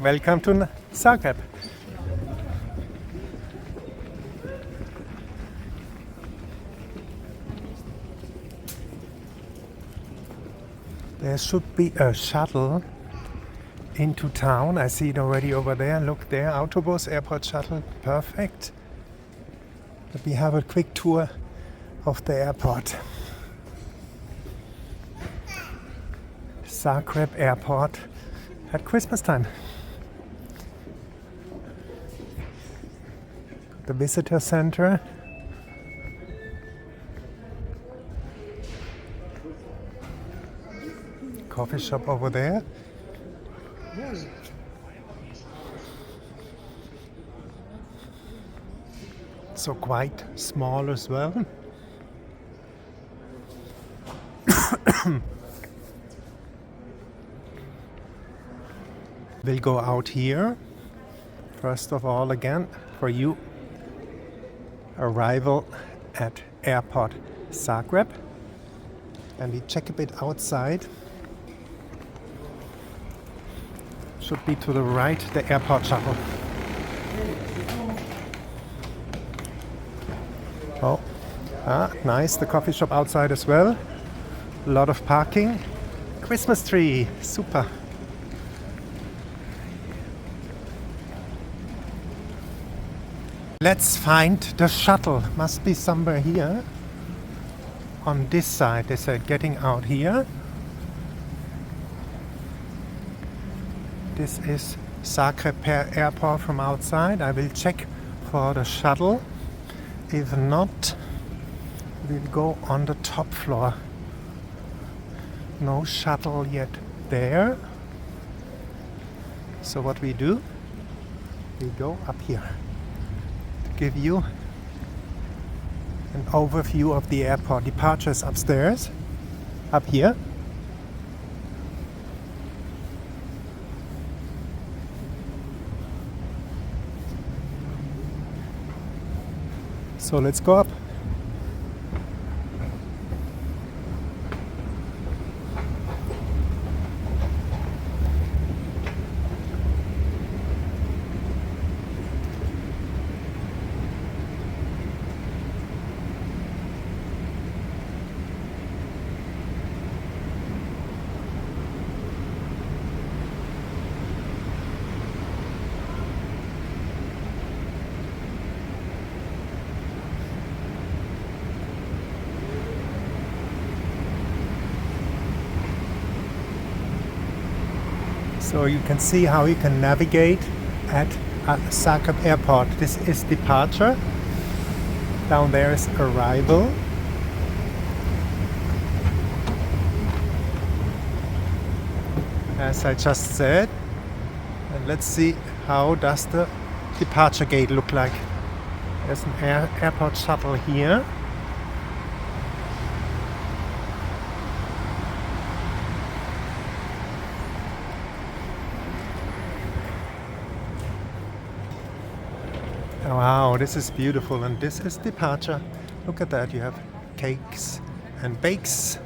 Welcome to Zagreb. There should be a shuttle into town. I see it already over there. Look there, Autobus, airport shuttle. Perfect. Let me have a quick tour of the airport. Zagreb airport at Christmas time. The visitor center. Coffee shop over there. So quite small as well. We'll go out here. First of all, again, for you, arrival at airport Zagreb. And we check a bit outside. Should be to the right, the airport shuttle. Oh, nice, the coffee shop outside as well. A lot of parking. Christmas tree, super. Let's find the shuttle. Must be somewhere here. On this side, they said getting out here. This is Zagreb airport from outside. I will check for the shuttle. If not, we'll go on the top floor. No shuttle yet there. So what we do, we go up here. Give you an overview of the airport. Departures upstairs, up here. So let's go up. So you can see how you can navigate at Zagreb airport. This is departure. Down there is arrival. As I just said. And let's see how does the departure gate look like. There's an airport shuttle here. Wow, this is beautiful, and this is departure. Look at that, you have cakes and bakes.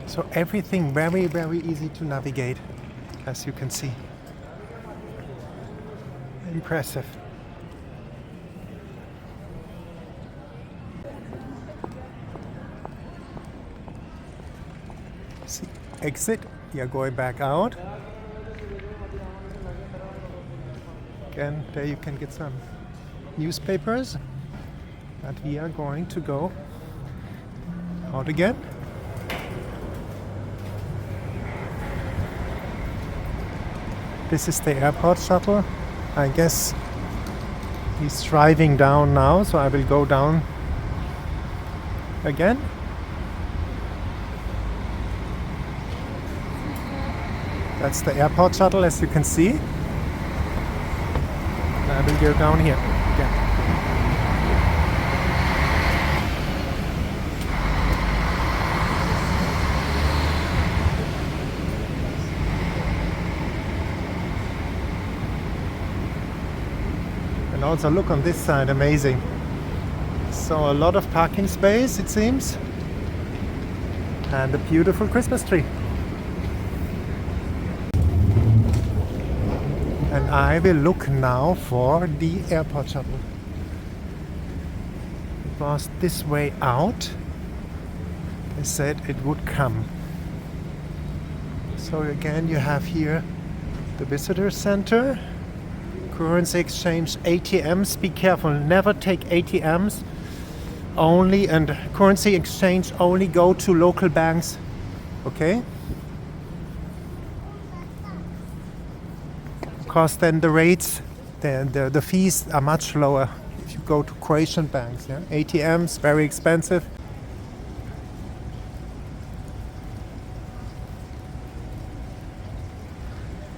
So everything very, very easy to navigate, as you can see. Impressive. See, exit, you're going back out. And there you can get some newspapers, but we are going to go out again. This is the airport shuttle. I guess he's driving down now, so I will go down again. That's the airport shuttle, as you can see. I will go down here again. And also look on this side, amazing. So a lot of parking space, it seems. And a beautiful Christmas tree. And I will look now for the airport shuttle. It was this way out. They said it would come. So again you have here the visitor center, currency exchange, ATMs. Be careful, never take ATMs only, and currency exchange only go to local banks. Okay? Because then the rates, the fees are much lower if you go to Croatian banks. Yeah? ATMs, very expensive.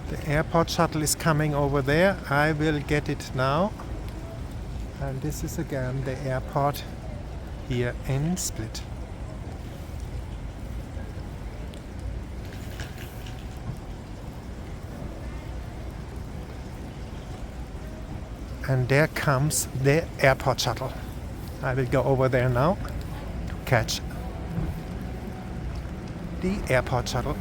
The airport shuttle is coming over there. I will get it now. And this is again the airport here in Split. And there comes the airport shuttle. I will go over there now to catch the airport shuttle.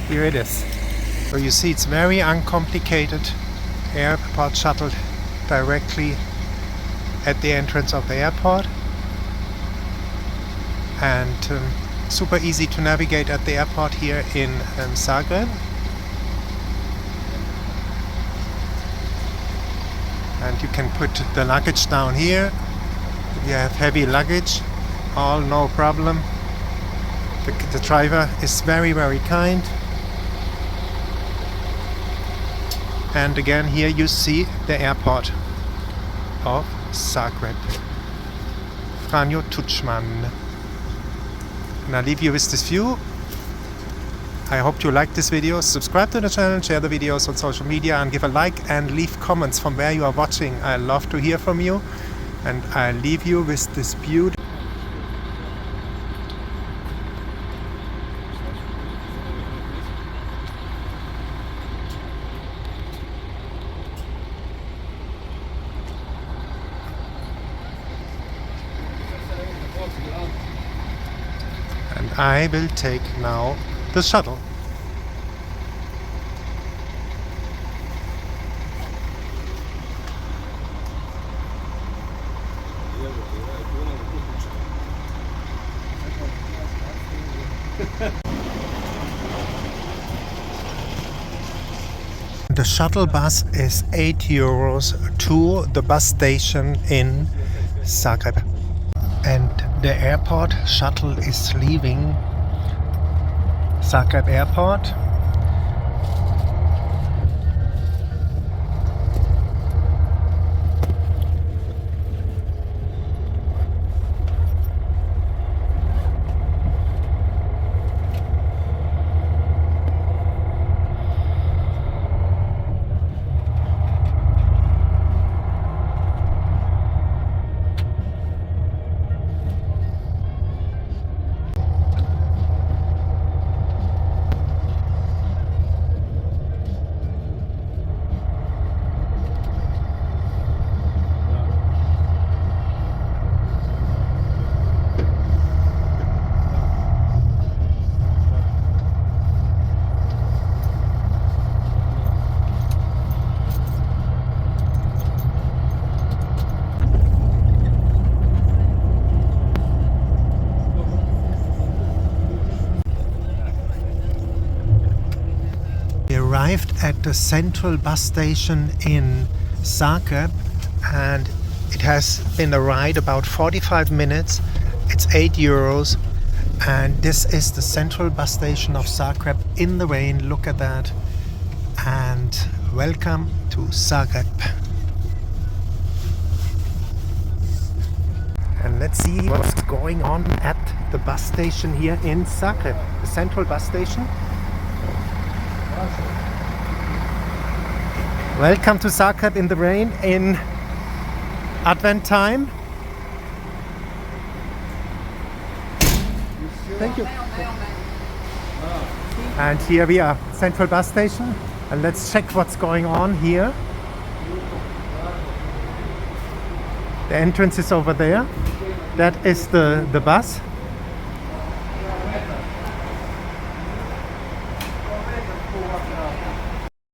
Here it is. So you see it's very uncomplicated airport shuttle directly at the entrance of the airport. And super easy to navigate at the airport here in Zagreb. And you can put the luggage down here. If you have heavy luggage, all no problem. The driver is very, very kind. And again here you see the airport of Zagreb. Franjo Tuđman. And I leave you with this view. I hope you liked this video. Subscribe to the channel, share the videos on social media, and give a like and leave comments from where you are watching. I love to hear from you. And I leave you with this beautiful. And I will take now the shuttle. The shuttle bus is €8 to the bus station in Zagreb. And the airport shuttle is leaving Zagreb airport. Arrived at the central bus station in Zagreb, and it has been a ride about 45 minutes. It's €8, and this is the central bus station of Zagreb in the rain. Look at that. And welcome to Zagreb. And let's see what's going on at the bus station here in Zagreb, the central bus station. Welcome to Zagreb in the rain in Advent time. Thank you. And here we are, central bus station. And let's check what's going on here. The entrance is over there. That is the bus.